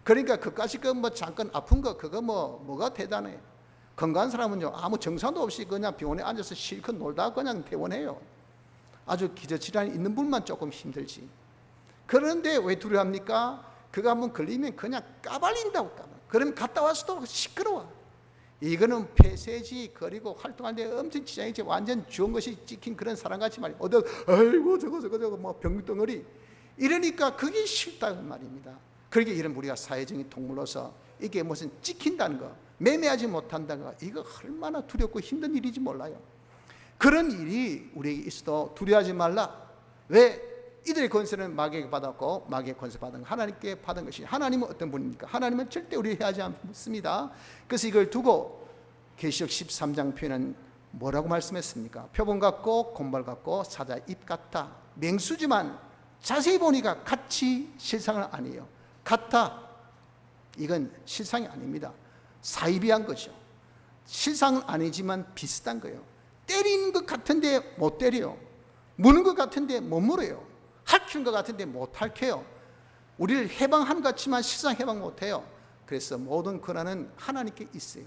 그러니까 그까짓 거 뭐 잠깐 아픈 거 그거 뭐가 대단해. 건강한 사람은요 아무 증상도 없이 그냥 병원에 앉아서 실컷 놀다 그냥 퇴원해요. 아주 기저질환이 있는 분만 조금 힘들지. 그런데 왜 두려워합니까? 그거 한번 걸리면 그냥 까발린다고. 그러면 갔다 와서도 시끄러워. 이거는 폐쇄지, 그리고 활동할 때 엄청 지장이지, 완전 좋은 것이 찍힌 그런 사람같이 말이야. 아이고 저거 뭐 병덩어리 이러니까 그게 싫다는 말입니다. 그러게 이런 우리가 사회적인 동물로서 이게 무슨 찍힌다는 거, 매매하지 못한다는 거, 이거 얼마나 두렵고 힘든 일인지 몰라요. 그런 일이 우리에게 있어도 두려워하지 말라. 왜? 이들의 권세는 마귀에게 받았고 마귀의 권세 받은 하나님께 받은 것이, 하나님은 어떤 분입니까? 하나님은 절대 우리를 해하지 않습니다. 그래서 이걸 두고 계시록 13장 표현은 뭐라고 말씀했습니까? 표본 같고 곰발 같고 사자 입 같다. 맹수지만 자세히 보니까 같이 실상은 아니에요. 같다. 이건 실상이 아닙니다. 사이비한 거죠. 실상은 아니지만 비슷한 거예요. 때리는 것 같은데 못 때려요. 무는 것 같은데 못 물어요. 핥히는 것 같은데 못 핥혀요. 우리를 해방한 것 같지만 실상 해방 못해요. 그래서 모든 권한은 하나님께 있어요.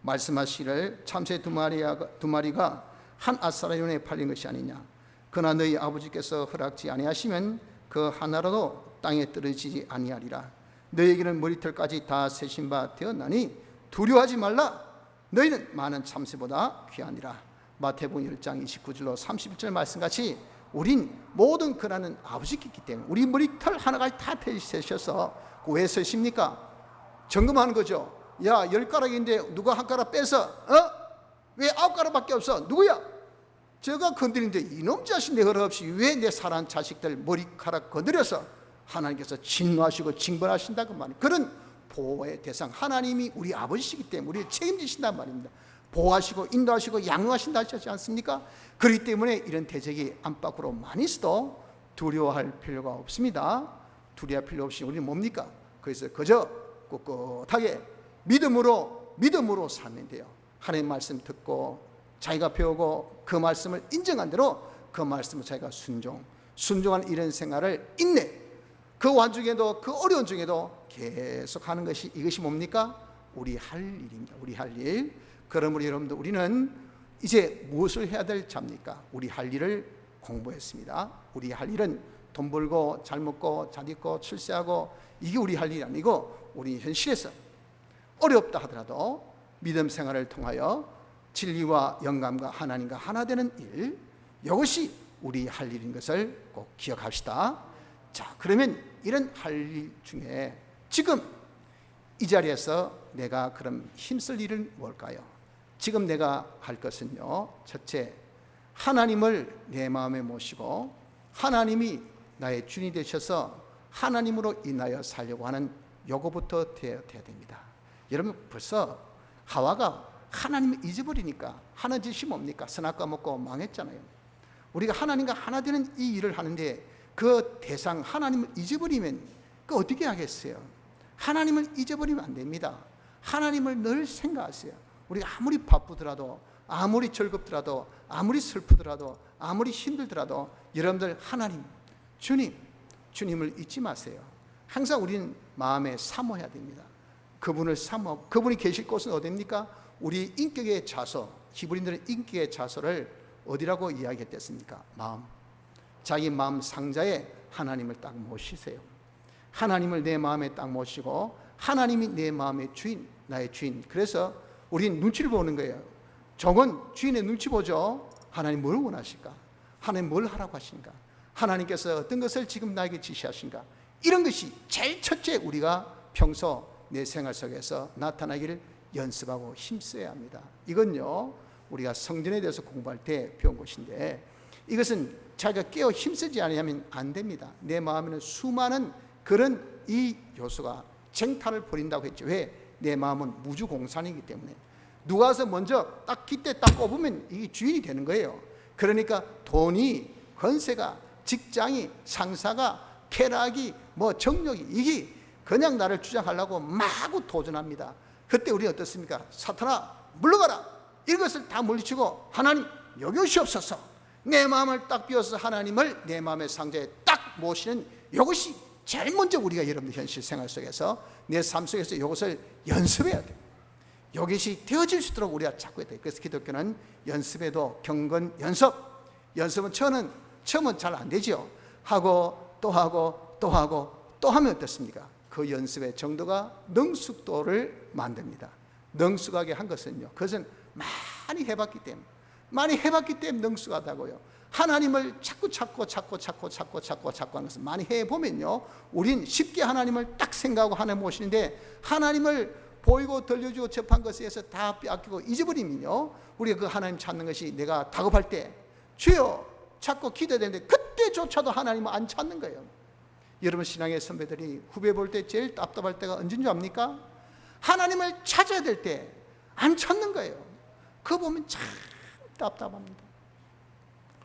말씀하시기를 참새 두 마리가 한 아사라연에 팔린 것이 아니냐. 그러나 너희 아버지께서 허락지 아니하시면 그 하나라도 땅에 떨어지지 아니하리라. 너희에게는 머리털까지 다 세신 바 되었나니 두려워하지 말라. 너희는 많은 참새보다 귀하니라. 마태복음 10장 29절로 31절 말씀같이 우린 모든 권한은 아버지께 있기 때문에 우리 머리털 하나까지 다 세셔서 왜 세십니까? 점검하는 거죠. 야, 10가락인데 누가 한 가락 빼서 왜 9가락밖에 없어? 누구야? 제가 건드리는데 이놈 자식 내 허락 없이 왜 내 사랑하는 자식들 머리카락 건드려서 하나님께서 진노하시고 징벌하신다 그 말이에요. 그런 보호의 대상 하나님이 우리 아버지시기 때문에 우리를 책임지신단 말입니다. 보호하시고 인도하시고 양육하신다 하시지 않습니까? 그렇기 때문에 이런 대적이 안팎으로 많이 있어도 두려워할 필요가 없습니다. 두려워할 필요 없이 우리는 뭡니까? 그래서 그저 꿋꿋하게 믿음으로 살면 돼요. 하나님 말씀 듣고 자기가 배우고 그 말씀을 인정한 대로 그 말씀을 자기가 순종한 이런 생활을 인내, 그 완중에도 그 어려운 중에도 계속 하는 것이, 이것이 뭡니까? 우리 할 일입니다. 우리 할 일. 그러므로 여러분들 우리는 이제 무엇을 해야 될 잡니까? 우리 할 일을 공부했습니다. 우리 할 일은 돈 벌고 잘 먹고 잘 입고 출세하고 이게 우리 할 일이 아니고 우리 현실에서 어렵다 하더라도 믿음 생활을 통하여 진리와 영감과 하나님과 하나 되는 일, 이것이 우리 할 일인 것을 꼭 기억합시다. 자, 그러면 이런 할 일 중에 지금 이 자리에서 내가 그럼 힘쓸 일은 뭘까요? 지금 내가 할 것은요, 첫째, 하나님을 내 마음에 모시고 하나님이 나의 주인이 되셔서 하나님으로 인하여 살려고 하는 요거부터 되어야 됩니다. 여러분, 벌써 하와가 하나님을 잊어버리니까 하는 짓이 뭡니까? 선악과 먹고 망했잖아요. 우리가 하나님과 하나 되는 이 일을 하는데 그 대상 하나님을 잊어버리면 그 어떻게 하겠어요? 하나님을 잊어버리면 안 됩니다. 하나님을 늘 생각하세요. 우리가 아무리 바쁘더라도, 아무리 즐겁더라도, 아무리 슬프더라도, 아무리 힘들더라도 여러분들 하나님, 주님을 잊지 마세요. 항상 우리는 마음에 사모해야 됩니다. 그분을 사모, 그분이 계실 곳은 어디입니까? 우리 인격의 자소, 히브리인들은 인격의 자소를 어디라고 이야기했겠습니까? 마음. 자기 마음 상자에 하나님을 딱 모시세요. 하나님을 내 마음에 딱 모시고 하나님이 내 마음의 주인, 나의 주인. 그래서 우리는 눈치를 보는 거예요. 종은 주인의 눈치 보죠. 하나님 뭘 원하실까? 하나님 뭘 하라고 하신가? 하나님께서 어떤 것을 지금 나에게 지시하신가? 이런 것이 제일 첫째 우리가 평소 내 생활 속에서 나타나기를 연습하고 힘써야 합니다. 이건요, 우리가 성전에 대해서 공부할 때 배운 것인데 이것은 자기가 깨어 힘쓰지 않으면 안 됩니다. 내 마음에는 수많은 그런 이 요소가 쟁탈을 벌인다고 했죠. 왜? 내 마음은 무주공산이기 때문에 누가 와서 먼저 딱 깃대 딱 꼽으면 이게 주인이 되는 거예요. 그러니까 돈이, 권세가, 직장이, 상사가, 쾌락이, 정력이, 이게 그냥 나를 주장하려고 마구 도전합니다. 그때 우리 어떻습니까? 사탄아 물러가라. 이것을 다 물리치고 하나님 여기 오시옵소서. 내 마음을 딱 비워서 하나님을 내 마음의 상자에 딱 모시는 이것이 제일 먼저 우리가 여러분들 현실 생활 속에서 내 삶 속에서 이것을 연습해야 돼요. 이것이 되어질 수 있도록 우리가 자꾸 해야 돼요. 그래서 기독교는 연습에도 경건 연습은 처음은 잘 안 되죠. 하고 또 하고 또 하고 또 하면 어떻습니까? 그 연습의 정도가 능숙도를 만듭니다. 능숙하게 한 것은요, 그것은 많이 해봤기 때문에 능숙하다고요. 하나님을 자꾸 하는 것을 많이 해보면요, 우린 쉽게 하나님을 딱 생각하고 하나님 모시는데 하나님을 보이고 들려주고 접한 것에 의해서 다 빼앗기고 잊어버리면요, 우리가 그 하나님 찾는 것이 내가 다급할 때 주여 찾고 기도되는데 그때 형제조차도 하나님을 안 찾는 거예요. 여러분 신앙의 선배들이 후배 볼 때 제일 답답할 때가 언제인 줄 압니까? 하나님을 찾아야 될 때 안 찾는 거예요. 그거 보면 참 답답합니다.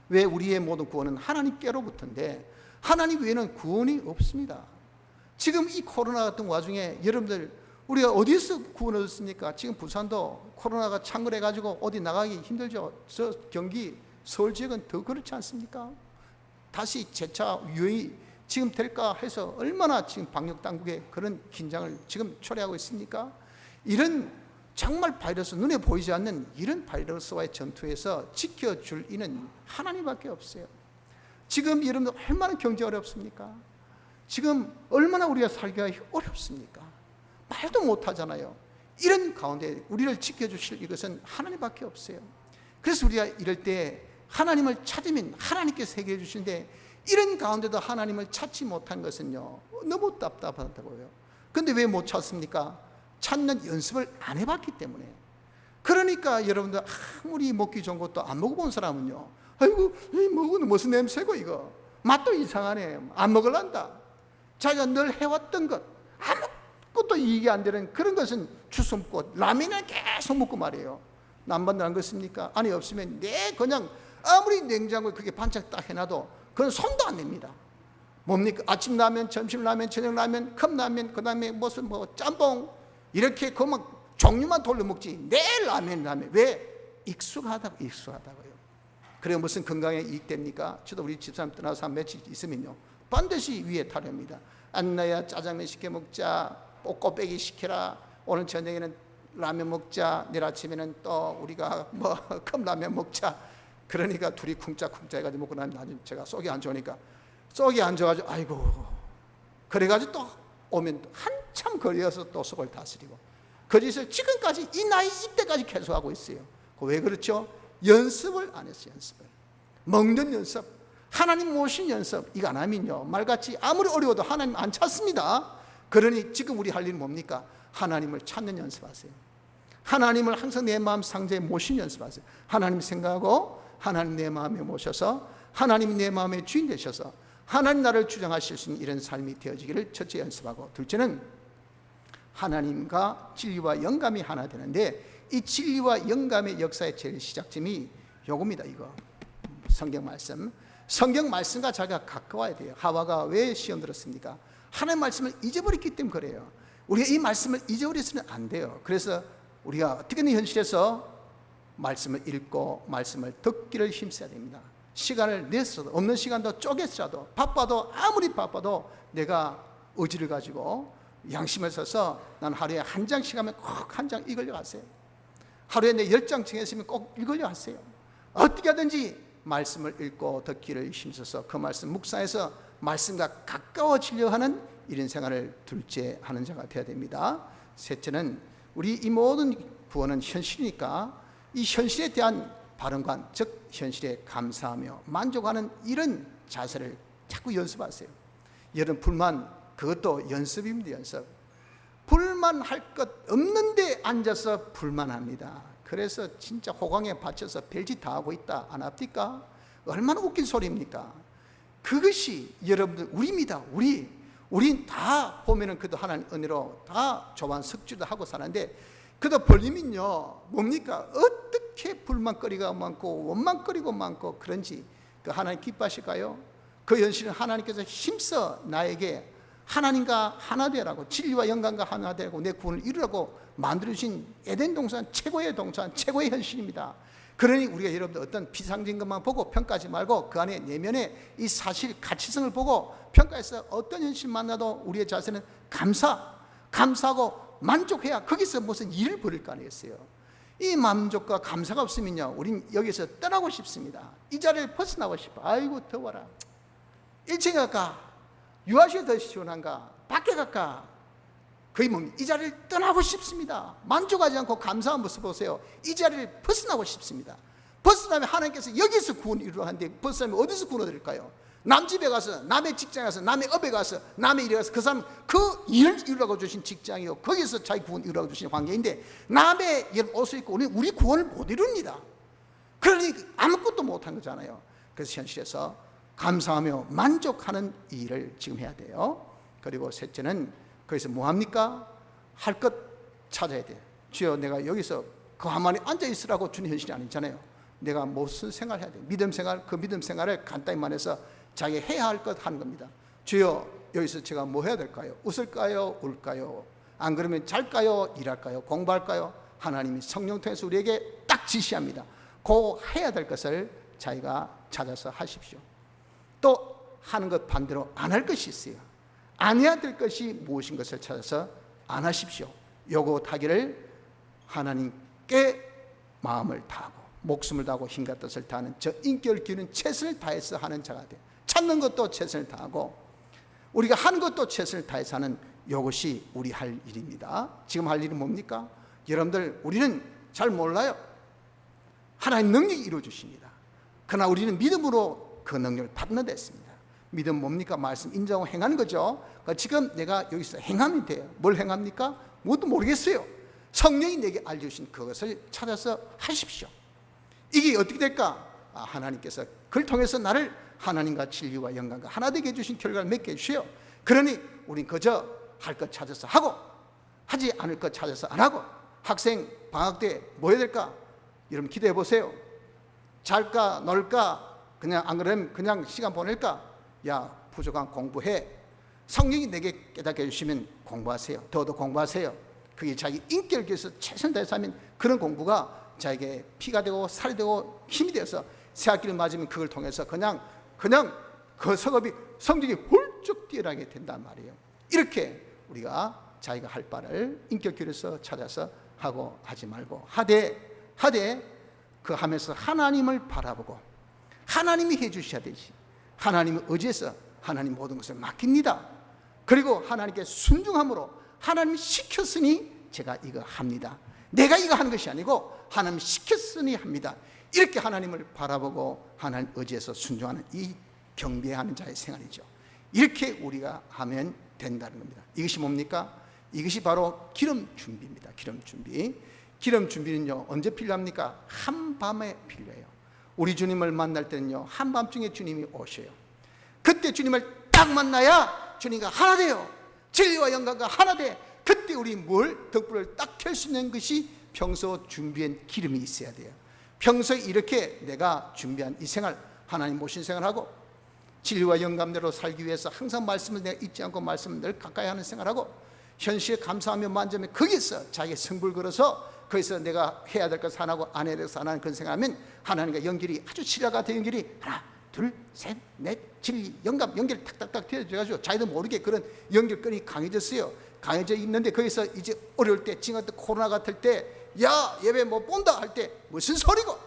왜? 우리의 모든 구원은 하나님께로부터인데 하나님 외에는 구원이 없습니다. 지금 이 코로나 같은 와중에 여러분들 우리가 어디서 구원을 얻습니까? 지금 부산도 코로나가 창궐해가지고 어디 나가기 힘들죠. 저 경기 서울 지역은 더 그렇지 않습니까? 다시 재차 유행이 지금 될까 해서 얼마나 지금 방역당국의 그런 긴장을 지금 초래하고 있습니까? 이런 정말 바이러스, 눈에 보이지 않는 이런 바이러스와의 전투에서 지켜줄 이는 하나님밖에 없어요. 지금 여러분들 얼마나 경제 어렵습니까? 지금 얼마나 우리가 살기가 어렵습니까? 말도 못하잖아요. 이런 가운데 우리를 지켜주실 이것은 하나님밖에 없어요. 그래서 우리가 이럴 때 하나님을 찾으면 하나님께서 해결해 주시는데 이런 가운데도 하나님을 찾지 못한 것은요 너무 답답하다고요. 그런데 왜 못 찾습니까? 찾는 연습을 안 해봤기 때문에. 그러니까 여러분들 아무리 먹기 좋은 것도 안 먹어본 사람은요, 아이고 이 먹은 무슨 냄새고 이거 맛도 이상하네, 안 먹을란다. 자기가 늘 해왔던 것 아무것도 이익이 안 되는 그런 것은 주워 먹고 라면을 계속 먹고 말이에요. 남반도 안 그렇습니까? 안에 없으면 그냥 아무리 냉장고에 그게 반찬 딱 해놔도 그건 손도 안 냅니다. 뭡니까? 아침 라면, 점심 라면, 저녁 라면, 컵라면, 그 다음에 무슨 짬뽕 이렇게 그만 종류만 돌려 먹지 내 라면. 왜? 익숙하다고요. 그래 무슨 건강에 이익됩니까? 저도 우리 집사람 떠나서 한 며칠 있으면요 반드시 위에 타렵니다. 안나야 짜장면 시켜 먹자, 꼬꼬배기 시켜라, 오늘 저녁에는 라면 먹자, 내일 아침에는 또 우리가 컵라면 먹자. 그러니까 둘이 쿵짝쿵짝 해가지고 먹고 나면 나중에 제가 속이 안 좋으니까 속이 안 좋아가지고 아이고 그래가지고 또 오면 한참 거리에서 또 속을 다스리고 그 짓을 지금까지 이 나이 이때까지 계속하고 있어요. 왜 그렇죠? 연습을 안 했어요. 연습을. 먹는 연습, 하나님 모신 연습 이거 안 하면요 말같이 아무리 어려워도 하나님 안 찾습니다. 그러니 지금 우리 할 일은 뭡니까? 하나님을 찾는 연습하세요. 하나님을 항상 내 마음 상자에 모신 연습하세요. 하나님 생각하고 하나님 내 마음에 모셔서 하나님이 내 마음의 주인 되셔서 하나님 나를 주장하실 수 있는 이런 삶이 되어지기를 첫째 연습하고, 둘째는 하나님과 진리와 영감이 하나 되는데 이 진리와 영감의 역사의 제일 시작점이 요겁니다. 이거 성경 말씀과 자기가 가까워야 돼요. 하와가 왜 시험 들었습니까? 하나님의 말씀을 잊어버렸기 때문에 그래요. 우리가 이 말씀을 잊어버려서는 안 돼요. 그래서 우리가 어떻게든 현실에서 말씀을 읽고 말씀을 듣기를 힘써야 됩니다. 시간을 내서도 없는 시간도 쪼개서라도 바빠도 아무리 바빠도 내가 의지를 가지고 양심을 써서 난 하루에 한 장씩 하면 꼭 한 장 읽으려 하세요. 하루에 내 10장 정했으면 꼭 읽으려 하세요. 어떻게 하든지 말씀을 읽고 듣기를 힘써서 그 말씀 묵상해서 말씀과 가까워지려 하는 이런 생활을 둘째 하는 자가 되어야 됩니다. 셋째는 우리 이 모든 구원은 현실이니까 이 현실에 대한 바른관, 즉 현실에 감사하며 만족하는 이런 자세를 자꾸 연습하세요. 여러분 불만 그것도 연습입니다. 연습. 불만할 것 없는데 앉아서 불만합니다. 그래서 진짜 호강에 받쳐서 별짓 다 하고 있다 안 합니까? 얼마나 웃긴 소리입니까? 그것이 여러분들 우리입니다. 우린 다 보면은 그래도 하나님 은혜로 다 조반 석주도 하고 사는데 그래도 벌리면요 뭡니까? 어떻게 불만거리가 많고 원망거리고 많고 그런지 그 하나님 기뻐하실까요? 그 현실은 하나님께서 힘써 나에게 하나님과 하나 되라고, 진리와 영광과 하나 되라고, 내 구원을 이루라고 만들어주신 에덴 동산 최고의 동산, 최고의 현실입니다. 그러니 우리가 여러분들 어떤 비상적인 것만 보고 평가하지 말고 그 안에 내면의 이 사실 가치성을 보고 평가해서 어떤 현실 만나도 우리의 자세는 감사하고 만족해야 거기서 무슨 일을 벌일 거 아니겠어요. 이 만족과 감사가 없으면요 우린 여기서 떠나고 싶습니다. 이 자리를 벗어나고 싶어. 아이고 더워라. 1층에 갈까? 유아시에 더 시원한가? 밖에 갈까? 거의 뭡니까? 이 자리를 떠나고 싶습니다. 만족하지 않고 감사한 모습 보세요. 이 자리를 벗어나고 싶습니다. 벗어나면 하나님께서 여기서 구원 이루려 하는데 벗어나면 어디서 구원 얻을까요? 남 집에 가서, 남의 직장에 가서, 남의 업에 가서, 남의 일에 가서 그 사람 그 일을 이루라고 주신 직장이요 거기서 자기 구원 이루라고 주신 환경인데 남의 옷을 입고 우리 구원을 못 이룹니다. 그러니 아무것도 못한 거잖아요. 그래서 현실에서 감사하며 만족하는 이 일을 지금 해야 돼요. 그리고 셋째는 거기서 뭐합니까? 할 것 찾아야 돼요. 주여, 내가 여기서 가만히 앉아있으라고 주는 현실이 아니잖아요. 내가 무슨 생활을 해야 돼요. 믿음 생활, 그 믿음 생활을 간단히 말해서 자기 해야 할 것 하는 겁니다. 주여, 여기서 제가 뭐 해야 될까요? 웃을까요? 울까요? 안 그러면 잘까요? 일할까요? 공부할까요? 하나님이 성령 통해서 우리에게 딱 지시합니다. 그 해야 될 것을 자기가 찾아서 하십시오. 또 하는 것 반대로 안 할 것이 있어요. 안 해야 될 것이 무엇인 것을 찾아서 안 하십시오. 요거 하기를 하나님께 마음을 다하고 목숨을 다하고 힘과 뜻을 다하는 저 인격을 기우는 최선을 다해서 하는 자가 돼요. 찾는 것도 최선을 다하고 우리가 하는 것도 최선을 다해서 하는 이것이 우리 할 일입니다. 지금 할 일은 뭡니까? 여러분들, 우리는 잘 몰라요. 하나님 능력이 이루어주십니다. 그러나 우리는 믿음으로 그 능력을 받는 데 있습니다. 믿음 뭡니까? 말씀 인정하고 행하는 거죠. 그러니까 지금 내가 여기서 행하면 돼요. 뭘 행합니까? 뭣도 모르겠어요. 성령이 내게 알려주신 그것을 찾아서 하십시오. 이게 어떻게 될까? 하나님께서 그를 통해서 나를 하나님과 진리와 영광과 하나 되게 해주신 결과를 맺게 해주세요. 그러니 우린 그저 할 것 찾아서 하고 하지 않을 것 찾아서 안 하고, 학생 방학 때 뭐 해야 될까? 여러분 기도해 보세요. 잘까 놀까? 그냥 안 그러면 그냥 시간 보낼까? 야, 부족한 공부해. 성령이 내게 깨닫게 해주시면 공부하세요. 더더 공부하세요. 그게 자기 인격을 위해서 최선을 다해서 하면 그런 공부가 자기에게 피가 되고 살이 되고 힘이 되어서 새학기를 맞으면 그걸 통해서 그냥 그 성적이 훌쩍 뛰어나게 된단 말이에요. 이렇게 우리가 자기가 할 바를 인격교류에서 찾아서 하고 하지 말고 하되 그 하면서 하나님을 바라보고 하나님이 해주셔야 되지. 하나님을 의지해서 하나님 모든 것을 맡깁니다. 그리고 하나님께 순종함으로 하나님이 시켰으니 제가 이거 합니다. 내가 이거 하는 것이 아니고 하나님이 시켰으니 합니다. 이렇게 하나님을 바라보고 하나님 의지해서 순종하는 이 경배하는 자의 생활이죠. 이렇게 우리가 하면 된다는 겁니다. 이것이 뭡니까? 이것이 바로 기름 준비입니다. 기름 준비. 기름 준비는요, 언제 필요합니까? 한밤에 필요해요. 우리 주님을 만날 때는요, 한밤중에 주님이 오셔요. 그때 주님을 딱 만나야 주님과 하나 돼요. 진리와 영광과 하나 돼. 그때 우리 덕불을 딱 켤 수 있는 것이 평소 준비한 기름이 있어야 돼요. 평소에 이렇게 내가 준비한 이 생활, 하나님 모신 생활하고 진리와 영감대로 살기 위해서 항상 말씀을 내가 잊지 않고 말씀을 늘 가까이 하는 생활하고 현실에 감사하며 만져면 거기서 자기의 성불 걸어서 거기서 내가 해야 될 것을 안 하고 안 해야 될 것을 안 하는 그런 생각하면 하나님과 연결이 아주 신뢰 같은 연결이 하나 둘 셋 넷 진리 영감 연결이 탁탁탁 되어져가지고 자기도 모르게 그런 연결끈이 강해졌어요. 강해져 있는데 거기서 이제 어려울 때 지금 같은 코로나 같을 때 야 예배 못 본다 할 때 무슨 소리고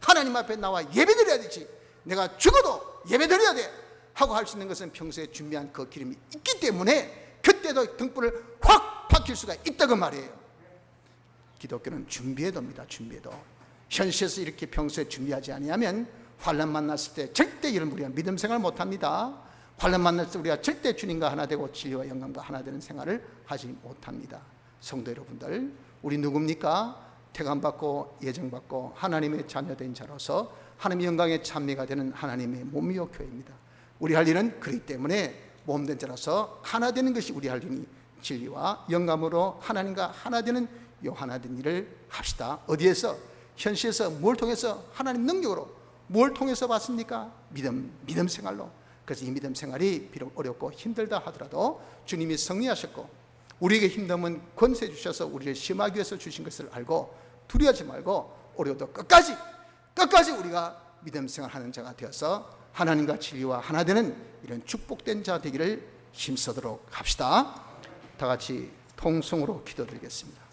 하나님 앞에 나와 예배 드려야 되지. 내가 죽어도 예배 드려야 돼 하고 할 수 있는 것은 평소에 준비한 그 기름이 있기 때문에 그때도 등불을 확 밝힐 수가 있다고 말이에요. 기독교는 준비해야 됩니다. 준비해도 현실에서 이렇게 평소에 준비하지 아니하면 환난 만났을 때 절대 이런 우리가 믿음 생활 못합니다. 환난 만났을 때 우리가 절대 주님과 하나 되고 진리와 영광과 하나 되는 생활을 하지 못합니다. 성도 여러분들, 우리 누굽니까? 택함받고 예정받고 하나님의 자녀된 자로서 하나님의 영광의 찬미가 되는 하나님의 몸이요 교회입니다. 우리 할 일은 그렇기 때문에 몸된 자로서 하나 되는 것이 우리 할 일이니 진리와 영감으로 하나님과 하나 되는 요 하나 된 일을 합시다. 어디에서? 현실에서 뭘 통해서? 하나님 능력으로. 뭘 통해서 받습니까? 믿음 생활로. 그래서 이 믿음 생활이 비록 어렵고 힘들다 하더라도 주님이 승리하셨고 우리에게 힘듦은 권세 주셔서 우리를 시험하기 위해서 주신 것을 알고 두려워하지 말고 어려워도 끝까지 우리가 믿음 생활하는 자가 되어서 하나님과 진리와 하나 되는 이런 축복된 자 되기를 힘쓰도록 합시다. 다 같이 통성으로 기도드리겠습니다.